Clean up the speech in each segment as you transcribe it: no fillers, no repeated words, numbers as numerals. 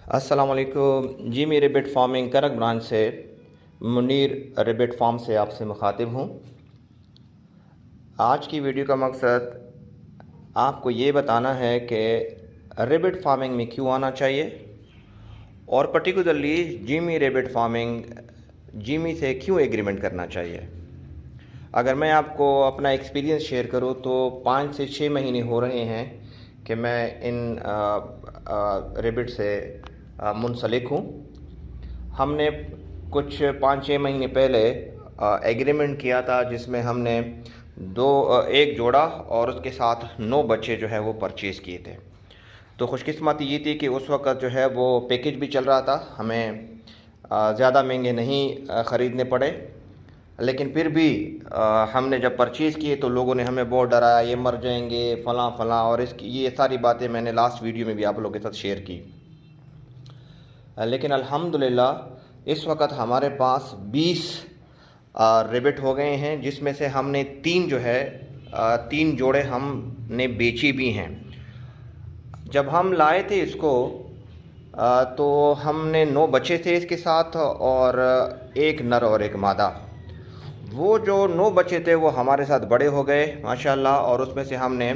अस्सलामुअलैकुम जी। मेरे rebate farming करक ब्रांच से मुनीर रेबिट फार्म से आपसे मुखातिब हूँ। आज की वीडियो का मकसद आपको ये बताना है कि रेबिट फार्मिंग में क्यों आना चाहिए और particularly Jimmy rebate farming Jimmy से क्यों एग्रीमेंट करना चाहिए। अगर मैं आपको अपना एक्सपीरियंस शेयर करूँ तो 5 से 6 महीने हो रहे हैं कि मैं इन रेबिट से मुंसलिक हूँ। हमने कुछ 5-6 महीने पहले एग्रीमेंट किया था जिसमें हमने एक जोड़ा और उसके साथ 9 बच्चे जो है वो परचेज़ किए थे। तो खुशकिस्मती ये थी कि उस वक़्त जो है वो पैकेज भी चल रहा था, हमें ज़्यादा महंगे नहीं ख़रीदने पड़े। लेकिन फिर भी हमने जब परचेज़ किए तो लोगों ने हमें बहुत डराया, ये मर जाएंगे फ़लाँ फ़लाँ, और इसकी ये सारी बातें मैंने लास्ट वीडियो में भी आप लोगों के साथ शेयर की। लेकिन अल्हम्दुलिल्लाह इस वक्त हमारे पास 20 रेबिट हो गए हैं, जिसमें से हमने 3 जो है 3 जोड़े हमने बेची भी हैं। जब हम लाए थे इसको तो हमने 9 बच्चे थे इसके साथ और एक नर और एक मादा। वो जो 9 बच्चे थे वो हमारे साथ बड़े हो गए माशाल्लाह, और उसमें से हमने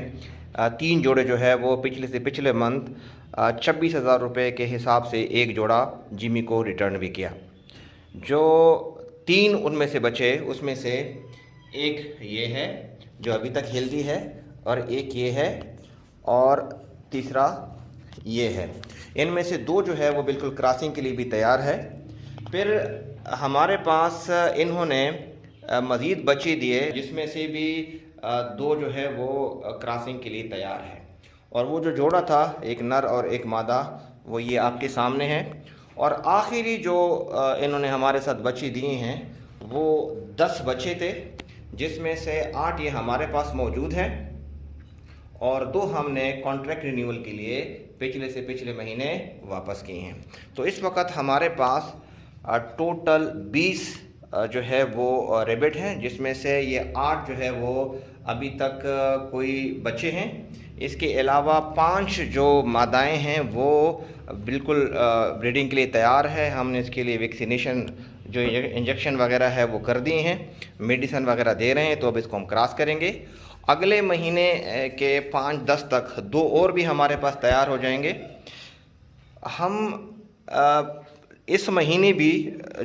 3 जोड़े जो है वो पिछले मंथ 26,000 रुपये के हिसाब से एक जोड़ा जिमी को रिटर्न भी किया। जो 3 उनमें से बचे उसमें से एक ये है जो अभी तक हेल्दी है, और एक ये है, और तीसरा ये है। इनमें से 2 जो है वो बिल्कुल क्रॉसिंग के लिए भी तैयार है। फिर हमारे पास इन्होंने मज़ीद बच्चे दिए जिसमें से भी 2 जो है वो क्रॉसिंग के लिए तैयार है। और वो जो जोड़ा था एक नर और एक मादा, वो ये आपके सामने है। और आखिरी जो इन्होंने हमारे साथ बच्चे दिए हैं वो 10 बच्चे थे, जिसमें से 8 ये हमारे पास मौजूद हैं और 2 हमने कॉन्ट्रैक्ट रिन्यूअल के लिए पिछले महीने वापस किए हैं। तो इस वक्त हमारे पास टोटल 20 जो है वो रेबिट हैं, जिसमें से ये 8 जो है वो अभी तक कोई बच्चे हैं। इसके अलावा 5 जो मादाएं हैं वो बिल्कुल ब्रीडिंग के लिए तैयार है। हमने इसके लिए वैक्सीनेशन जो इंजेक्शन वगैरह है वो कर दिए हैं, मेडिसिन वगैरह दे रहे हैं। तो अब इसको हम क्रॉस करेंगे। अगले महीने के 5-10 तक 2 और भी हमारे पास तैयार हो जाएंगे। हम इस महीने भी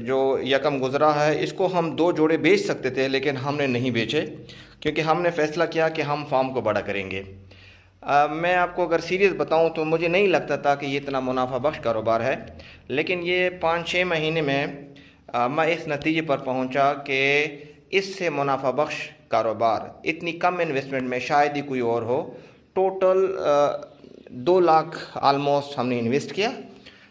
जो यकम गुज़रा है इसको हम 2 जोड़े बेच सकते थे, लेकिन हमने नहीं बेचे क्योंकि हमने फ़ैसला किया कि हम फार्म को बड़ा करेंगे। मैं आपको अगर सीरियस बताऊं तो मुझे नहीं लगता था कि ये इतना मुनाफा बख्श कारोबार है, लेकिन ये 5-6 महीने में मैं इस नतीजे पर पहुंचा कि इससे मुनाफा बख्श कारोबार इतनी कम इन्वेस्टमेंट में शायद ही कोई और हो। टोटल 2 लाख आलमोस्ट हमने इन्वेस्ट किया,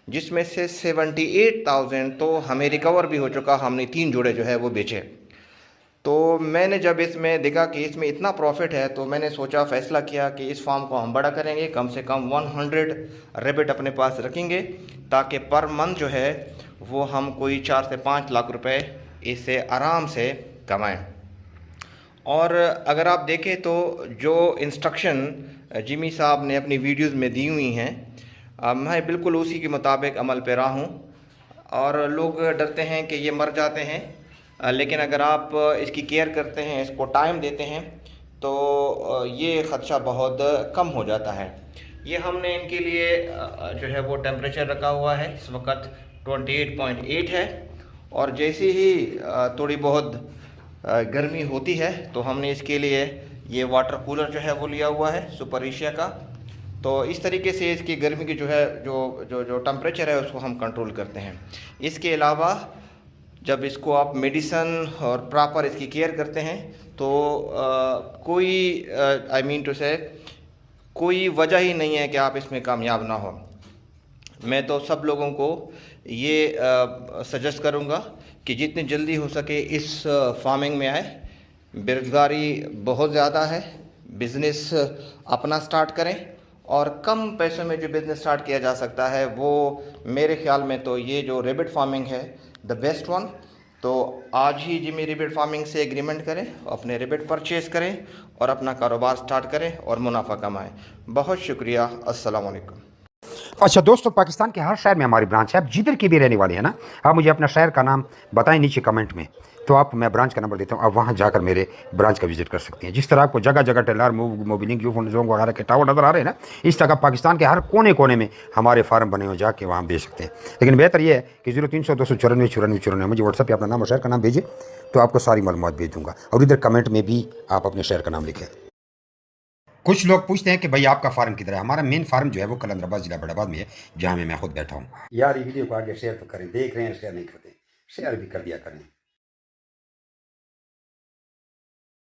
जिसमें से 78,000 तो हमें रिकवर भी हो चुका। हमने 3 जोड़े जो है वो बेचे। तो मैंने जब इसमें देखा कि इसमें इतना प्रॉफिट है तो मैंने सोचा, फ़ैसला किया कि इस फार्म को हम बड़ा करेंगे। कम से कम 100 रेबिट अपने पास रखेंगे ताकि पर मंथ जो है वो हम कोई 4 से 5 लाख रुपए इससे आराम से कमाएं। और अगर आप देखें तो जो इंस्ट्रक्शन जिमी साहब ने अपनी वीडियोज़ में दी हुई हैं, मैं बिल्कुल उसी के मुताबिक अमल पे रहा हूँ। और लोग डरते हैं कि ये मर जाते हैं, लेकिन अगर आप इसकी केयर करते हैं, इसको टाइम देते हैं, तो ये ख़दशा बहुत कम हो जाता है। ये हमने इनके लिए जो है वो टेम्परेचर रखा हुआ है, इस वक्त 28.8 है। और जैसे ही थोड़ी बहुत गर्मी होती है तो हमने इसके लिए ये वाटर कूलर जो है वो लिया हुआ है सुपर एशिया का। तो इस तरीके से इसकी गर्मी की जो है जो टेम्परेचर है उसको हम कंट्रोल करते हैं। इसके अलावा जब इसको आप मेडिसन और प्रॉपर इसकी केयर करते हैं तो कोई आई मीन टू से कोई वजह ही नहीं है कि आप इसमें कामयाब ना हो। मैं तो सब लोगों को ये सजेस्ट करूँगा कि जितनी जल्दी हो सके इस फार्मिंग में आए। बेरोज़गारी बहुत ज़्यादा है, बिज़नेस अपना स्टार्ट करें, और कम पैसों में जो बिज़नेस स्टार्ट किया जा सकता है वो मेरे ख़्याल में तो ये जो रेबिट फार्मिंग है द बेस्ट वन। तो आज ही जिमी रेबिट फार्मिंग से एग्रीमेंट करें, अपने रेबिट परचेज़ करें और अपना कारोबार स्टार्ट करें और मुनाफा कमाएं। बहुत शुक्रिया। अस्सलाम वालेकुम। अच्छा दोस्तों, पाकिस्तान के हर शहर में हमारी ब्रांच है। आप जिधर की भी रहने वाले हैं ना, आप मुझे अपना शहर का नाम बताएं नीचे कमेंट में, तो आप मैं ब्रांच का नंबर देता हूँ, आप वहाँ जाकर मेरे ब्रांच का विजिट कर सकते हैं। जिस तरह आपको जगह जगह टेलर मोबिलिंग जो वगैरह के टावर नज़र आ रहे हैं ना, इस तरह पाकिस्तान के हर कोने कोने में हमारे फार्म बने हो, जाके वहाँ बेच सकते हैं। लेकिन बेहतर यह है कि 0300 294 94 मुझे व्हाट्सएप पर अपना नाम और शहर का नाम भेजिए, तो आपको सारी मालूमात भेज दूँगा। और इधर कमेंट में भी आप अपने शहर का नाम लिखें। कुछ लोग पूछते हैं कि भाई आपका फार्म किधर है। हमारा मेन फार्म जो है वो कलंदराबाद जिला बड़ाबाद में है, जहाँ मैं खुद बैठा हूँ। यार ये वीडियो को आगे शेयर तो करें, देख रहे हैं शेयर नहीं करते, शेयर भी कर दिया करें।